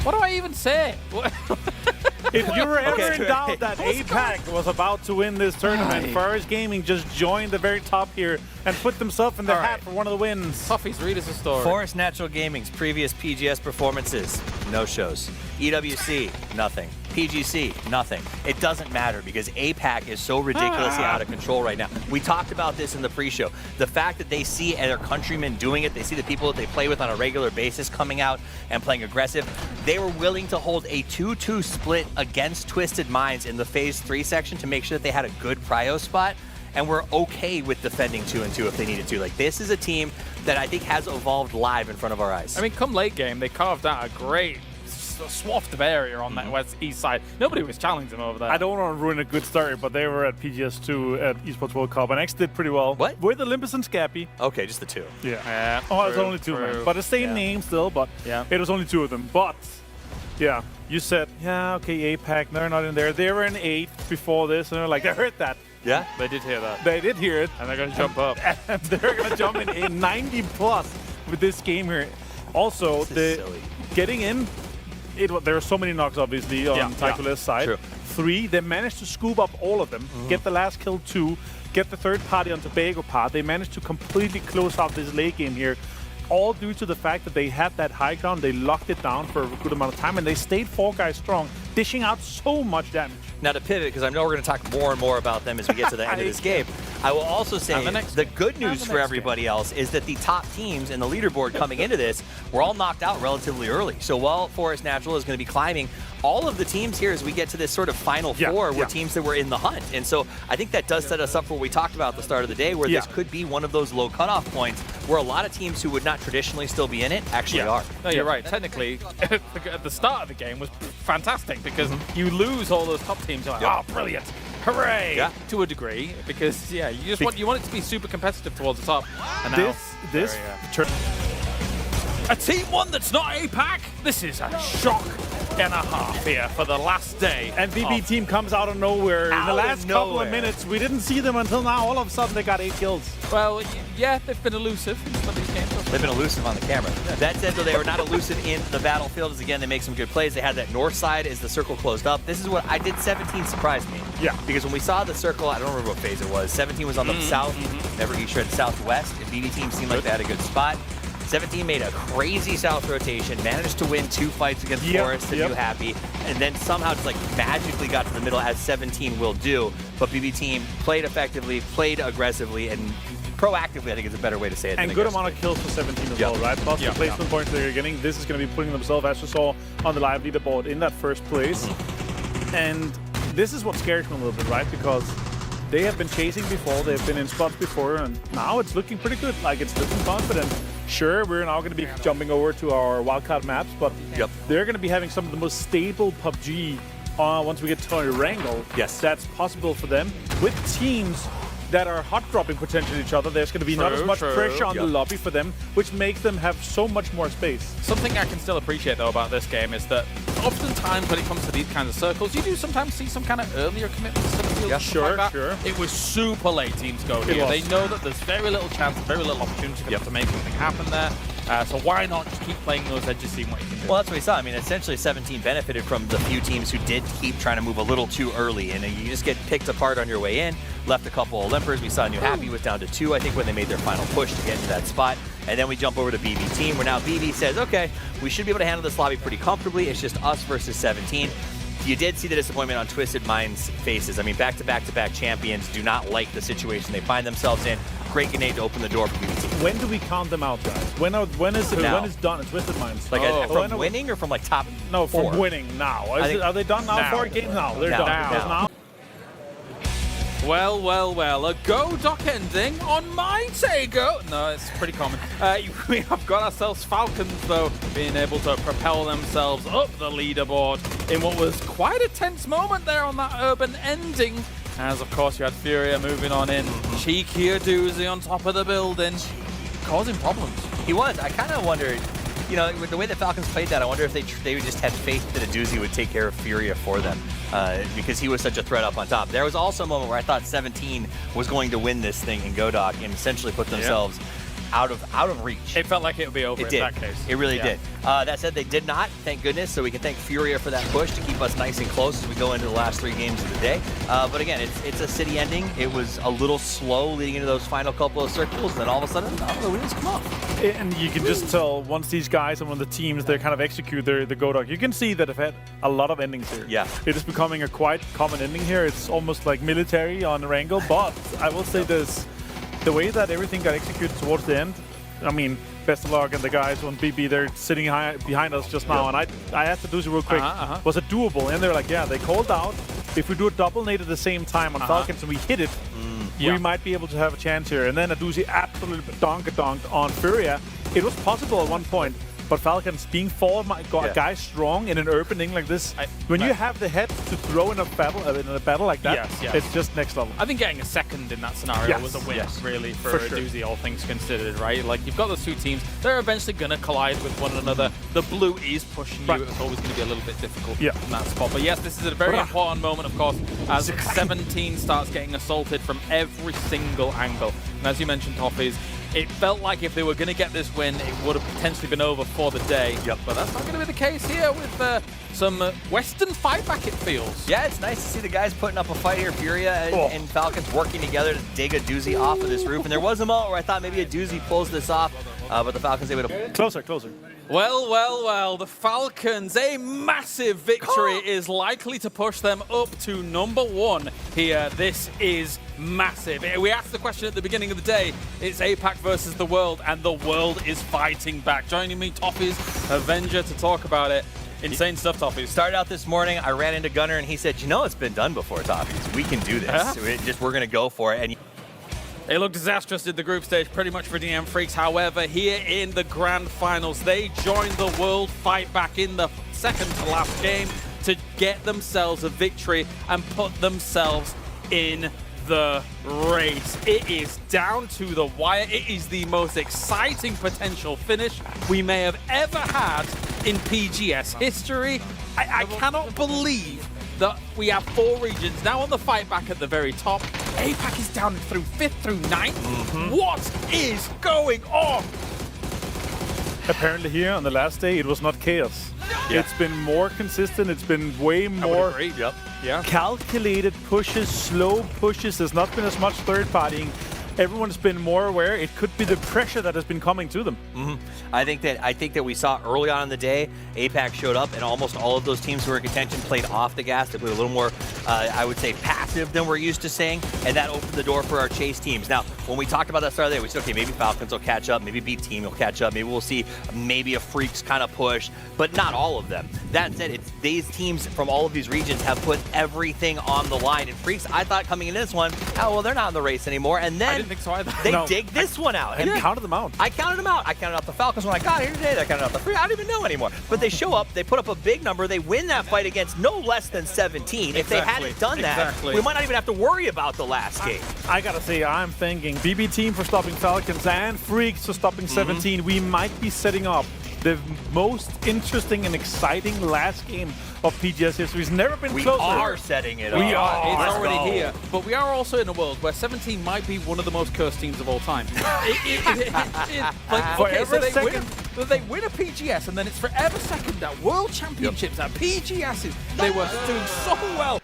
What do I even say? If you were ever in doubt that APAC was about to win this tournament, Forest Gaming just joined the very top here and put themselves in the hat for one of the wins. Toughies, read us a story. Forest Natural Gaming's previous PGS performances, no shows. EWC, nothing. PGC, nothing. It doesn't matter because APAC is so ridiculously out of control right now. We talked about this in the pre-show. The fact that they see their countrymen doing it, they see the people that they play with on a regular basis coming out and playing aggressive. They were willing to hold a 2-2 split against Twisted Minds in the Phase 3 section to make sure that they had a good prio spot. And we're okay with defending 2-2 if they needed to. Like, this is a team that I think has evolved live in front of our eyes. I mean, come late game, they carved out a great swath of area on that east side. Nobody was challenging them over there. I don't want to ruin a good start, but they were at PGS 2 at Esports World Cup and actually did pretty well. What? With Olympus and Scappy. Okay, just the two. Yeah. Oh, it was only two, man. But the same name still, but it was only two of them. But, yeah, you said, yeah, okay, APAC, they're not in there. They were in 8th before this, and they're like, I heard that. Yeah? They did hear that. They did hear it. And they're going to jump up. And they're going to jump in 90 plus with this game here. Also, getting in, there are so many knocks, obviously, on Tycole's side. True. 3, they managed to scoop up all of them, get the last kill 2, get the third party on Tobago part. They managed to completely close out this late game here, all due to the fact that they had that high ground, they locked it down for a good amount of time, and they stayed 4 guys strong, dishing out so much damage. Now to pivot, because I know we're going to talk more and more about them as we get to the end of this game, I will also say the good news for everybody else is that the top teams in the leaderboard coming into this were all knocked out relatively early. So while Forest Natural is going to be climbing, all of the teams here as we get to this sort of final four were teams that were in the hunt. And so I think that does set us up for what we talked about at the start of the day, where this could be one of those low cutoff points where a lot of teams who would not traditionally still be in it actually are. No, you're right. Technically, at the start of the game was fantastic because you lose all those top teams. You're like, oh, brilliant. Hooray! Yeah. To a degree, because you just want it to be super competitive towards the top. And now, a team one that's not APAC. This is a shock and a half here for the last day. And BB team comes out of nowhere. In the last couple of minutes, we didn't see them until now. All of a sudden, they got 8 kills. Well, yeah, they've been elusive in some of these games. They've been elusive on the camera. That said, though, they were not elusive in the battlefield. As again, they make some good plays. They had that north side as the circle closed up. This is what I did. 17 surprised me. Yeah. Because when we saw the circle, I don't remember what phase it was. 17 was on the south. Never each read southwest. And BB team seemed like they had a good spot. 17 made a crazy south rotation, managed to win 2 fights against Forest to do happy, and then somehow just like magically got to the middle as 17 will do. But BB team played effectively, played aggressively, and proactively, I think is a better way to say it. And good amount of kills for 17 as well, right? Plus the placement points they're getting, this is going to be putting themselves, as you saw on the live leaderboard, in that first place. And this is what scares me a little bit, right? Because they have been chasing before, they've been in spots before, and now it's looking pretty good. Like, it's looking confident. Sure, we're now going to be jumping over to our wildcard maps, but they're going to be having some of the most stable PUBG once we get to Wrangle. Yes. That's possible for them. With teams that are hot dropping potentially each other, there's going to be not as much pressure on the lobby for them, which makes them have so much more space. Something I can still appreciate, though, about this game is that oftentimes when it comes to these kinds of circles, you do sometimes see some kind of earlier commitments to the field. Yeah, sure. It was super late teams go here. They know that there's very little chance, very little opportunity for them to make something happen there. So why not just keep playing those edges, seeing what you can do? Well, that's what we saw. I mean, essentially 17 benefited from the few teams who did keep trying to move a little too early, and you just get picked apart on your way in. Left a couple of limpers. We saw New Happy was down to 2, I think, when they made their final push to get into that spot. And then we jump over to BB team, where now BB says, okay, we should be able to handle this lobby pretty comfortably. It's just us versus 17. You did see the disappointment on Twisted Minds' faces. I mean, back-to-back-to-back champions do not like the situation they find themselves in. Great grenade to open the door for BB team. When do we count them out, guys? When is done at Twisted Minds? Like from winning or from like top 4? No, from winning now. Are they done now? 4 games now. They're done. Now. Well, a go dock ending on my Tego. No, it's pretty common. We have got ourselves Falcons, though, being able to propel themselves up the leaderboard in what was quite a tense moment there on that urban ending. As, of course, you had Furia moving on in. Cheeky a doozy on top of the building, causing problems. He was. I kind of wondered, you know, with the way the Falcons played that, I wonder if they just had faith that a doozy would take care of Furia for them. Because he was such a threat up on top. There was also a moment where I thought 17 was going to win this thing in Godok and essentially put themselves out of reach. It felt like it would be over in that case. It really did. That said, they did not, thank goodness, so we can thank Furia for that push to keep us nice and close as we go into the last 3 games of the day. But again, it's a city ending. It was a little slow leading into those final couple of circles, and then all of a sudden, the wheels come off. And you can just tell once these guys and when the teams, they kind of execute the Godok, you can see that they've had a lot of endings here. Yeah. It is becoming a quite common ending here. It's almost like military on Wrangle, but I will say this, the way that everything got executed towards the end, I mean, best of luck, and the guys on BB, they're sitting behind us just now, and I asked the Tutti real quick, was it doable? And they're like, yeah, they called out, if we do a double nade at the same time on Falcons and we hit it, we might be able to have a chance here. And then Tutti absolutely donked on Furia. It was possible at one point, but Falcons being 4 guys strong in an opening like this, when you have the head to throw in a battle like that, it's just next level. I think getting a second in that scenario was a win, really, for Doozy, all things considered, right? Like, you've got those 2 teams, they're eventually going to collide with one another. The blue is pushing you. It's always going to be a little bit difficult in that spot. But yes, this is a very important moment, of course, as 17 starts getting assaulted from every single angle. And as you mentioned, Toffees, it felt like if they were going to get this win, it would have potentially been over for the day. But that's not going to be the case here with some Western fight back, it feels. Yeah, it's nice to see the guys putting up a fight here. Furia and Falcons working together to dig a doozy off of this roof. And there was a moment where I thought maybe a doozy pulls this off, but the Falcons able to... Closer. Well, the Falcons, a massive victory is likely to push them up to #1 here. This is massive. We asked the question at the beginning of the day, it's APAC versus the world, and the world is fighting back. Joining me, Toffees, Avenger, to talk about it. Insane stuff, Toffees. Started out this morning, I ran into Gunnar, and he said, you know, it's been done before, Toffees. We can do this. We're going to go for it. And they looked disastrous in the group stage, pretty much for DM Freaks. However, here in the grand finals, they joined the world fight back in the second to last game to get themselves a victory and put themselves in the race. It is down to the wire. It is the most exciting potential finish we may have ever had in PGS history. I cannot believe that we have 4 regions now on the fight back at the very top. APAC is down through 5th through 9th. What is going on? Apparently here on the last day, it was not chaos. It's been more consistent. It's been way more calculated pushes, slow pushes. There's not been as much third partying. Everyone's been more aware. It could be the pressure that has been coming to them. I think that we saw early on in the day, APAC showed up, and almost all of those teams who were in contention played off the gas. They played a little more, I would say, passive than we're used to seeing, and that opened the door for our chase teams. Now, when we talked about that start of the day, we said, okay, maybe Falcons will catch up, maybe B Team will catch up, maybe we'll see maybe a Freaks kind of push, but not all of them. That said, these teams from all of these regions have put everything on the line, and Freaks, I thought coming into this one, oh, well, they're not in the race anymore, and then think so either. They dig this one out. And counted them out. I counted them out. I counted out the Falcons when I got here today. I counted out the Free. I don't even know anymore. But they show up. They put up a big number. They win that fight against no less than 17. If they hadn't done that, we might not even have to worry about the last game. I gotta say, I'm thanking BB Team for stopping Falcons and Freaks for stopping 17. We might be setting up the most interesting and exciting last game of PGS history. It's never been closer. We are setting it up. We are. It's already here. But we are also in a world where 17 might be one of the most cursed teams of all time. They win a PGS, and then it's forever second at World Championships, at PGSs. They were doing so well.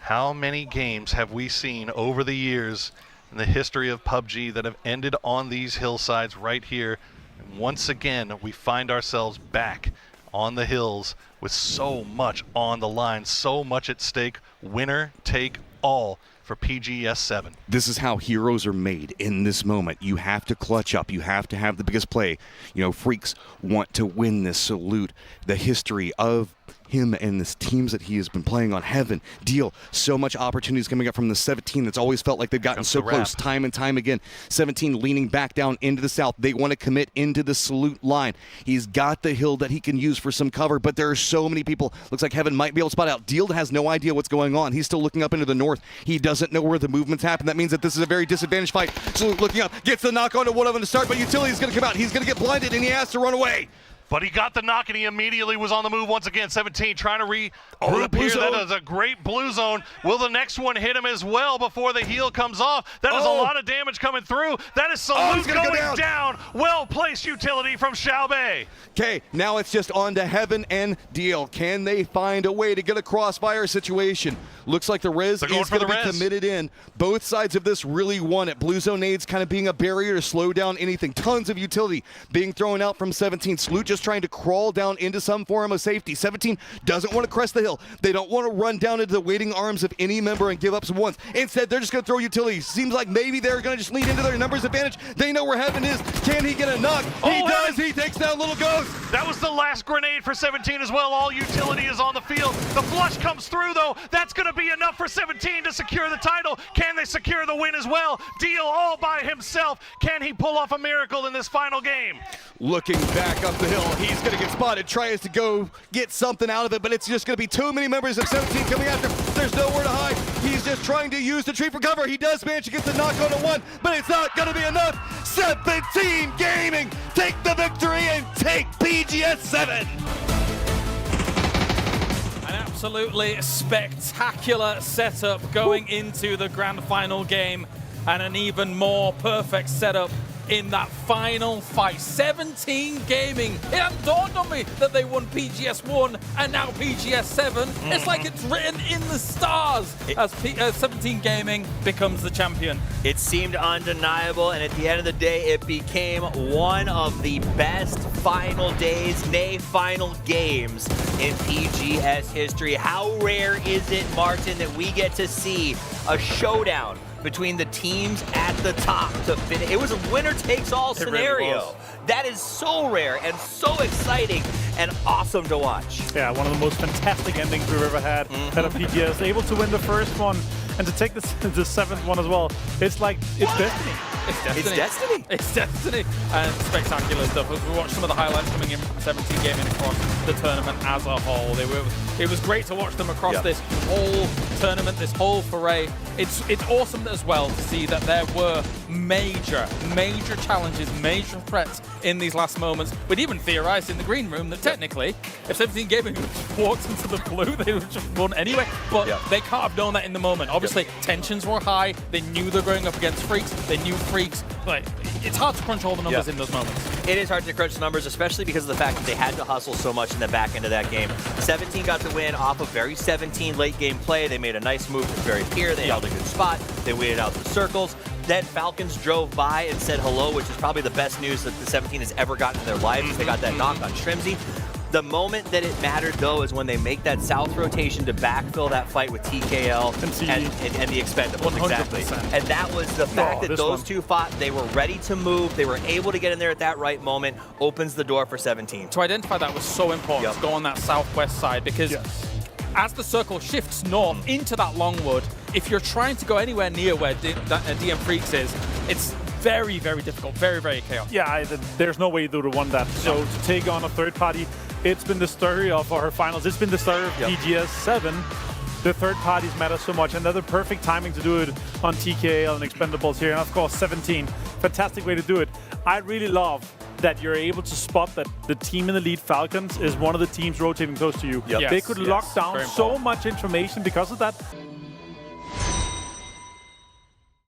How many games have we seen over the years in the history of PUBG that have ended on these hillsides right here? And once again, we find ourselves back on the hills with so much on the line, so much at stake. Winner take all for PGS 7. This is how heroes are made in this moment. You have to clutch up. You have to have the biggest play. You know, Freaks want to win this. Salute the history of him and the teams that he has been playing on. Heaven, Deal, so much opportunities coming up from the 17 that's always felt like they've gotten so close time and time again. 17 leaning back down into the south. They want to commit into the Salute line. He's got the hill that he can use for some cover, but there are so many people. Looks like Heaven might be able to spot out. Deal has no idea what's going on. He's still looking up into the north. He doesn't know where the movements happen. That means that this is a very disadvantaged fight. Salute looking up, gets the knock onto one of them to start, but Utility is going to come out. He's going to get blinded, and he has to run away. But he got the knock, and he immediately was on the move once again. 17 trying to regroup the blue here. zone. That is a great blue zone. Will the next one hit him as well before the heal comes off? That is a lot of damage coming through. That is Salute he's gonna go going down. Well-placed utility from Xiaobei. Okay, now it's just on to Heaven and Deal. Can they find a way to get a crossfire situation? Looks like the res They're going is for going to the be res. committed in. Both sides of this really want it. Blue zone nades kind of being a barrier to slow down anything. Tons of utility being thrown out from 17. Salute just trying to crawl down into some form of safety. 17 doesn't want to crest the hill. They don't want to run down into the waiting arms of any member and give up some ones. Instead, they're just going to throw utilities. Seems like maybe they're going to just lean into their numbers advantage. They know where Heaven is. Can he get a knock? He does. He takes down Little Ghost. That was the last grenade for 17 as well. All utility is on the field. The flush comes through, though. That's going to be enough for 17 to secure the title. Can they secure the win as well? Deal all by himself. Can he pull off a miracle in this final game? Looking back up the hill, he's going to get spotted, tries to go get something out of it, but it's just going to be too many members of 17 coming after him. There's nowhere to hide. He's just trying to use the tree for cover. He does manage to get the knock on a one, but it's not going to be enough. 17 Gaming take the victory and take PGS 7. An absolutely spectacular setup going into the grand final game, and an even more perfect setup in that final fight. 17 Gaming. It hadn't dawned on me that they won PGS 1 and now PGS 7. It's like it's written in the stars as 17 Gaming becomes the champion. It seemed undeniable, and at the end of the day, it became one of the best final days, nay, final games in PGS history. How rare is it, Martin, that we get to see a showdown between the teams at the top to finish? It was a winner-takes-all scenario. Really that is so rare and so exciting and awesome to watch. Yeah, one of the most fantastic endings we've ever had at a PGS. Able to win the first one and to take the seventh one as well. It's like, it's destiny. It's destiny. It's destiny. It's destiny. And spectacular stuff. As we watch some of the highlights coming in from 17 Gaming across the tournament as a whole. It was great to watch them across this whole tournament, this whole foray. It's awesome as well to see that there were major challenges, major threats in these last moments. We'd even theorized in the green room that technically, if 17 Gaming walked into the blue, they would just won anyway. But they can't have known that in the moment. Obviously, tensions were high. They knew they were going up against Freaks. They knew Freaks. Like, it's hard to crunch all the numbers in those moments. It is hard to crunch the numbers, especially because of the fact that they had to hustle so much in the back end of that game. 17 got to win off of very 17 late game play. They made a nice move to very Pier. They held a good spot. They waited out the circles. Then Falcons drove by and said hello, which is probably the best news that the 17 has ever gotten in their lives. They got that knock on Shrimsy. The moment that it mattered, though, is when they make that south rotation to backfill that fight with TKL and the Expendables. 100%. Exactly. And that was the fact that those two fought. They were ready to move. They were able to get in there at that right moment. Opens the door for 17. To identify that was so important to go on that southwest side, because as the circle shifts north into that Longwood, if you're trying to go anywhere near where DM Freaks is, it's very, very difficult, very, very chaotic. Yeah, there's no way they would have won that. So to take on a third party, it's been the story of our finals. It's been the story of PGS 7. The third parties matter so much, and they're the perfect timing to do it on TKL and Expendables here. And of course, 17, fantastic way to do it. I really love that you're able to spot that the team in the lead, Falcons, is one of the teams rotating close to you. They could lock down so much information because of that.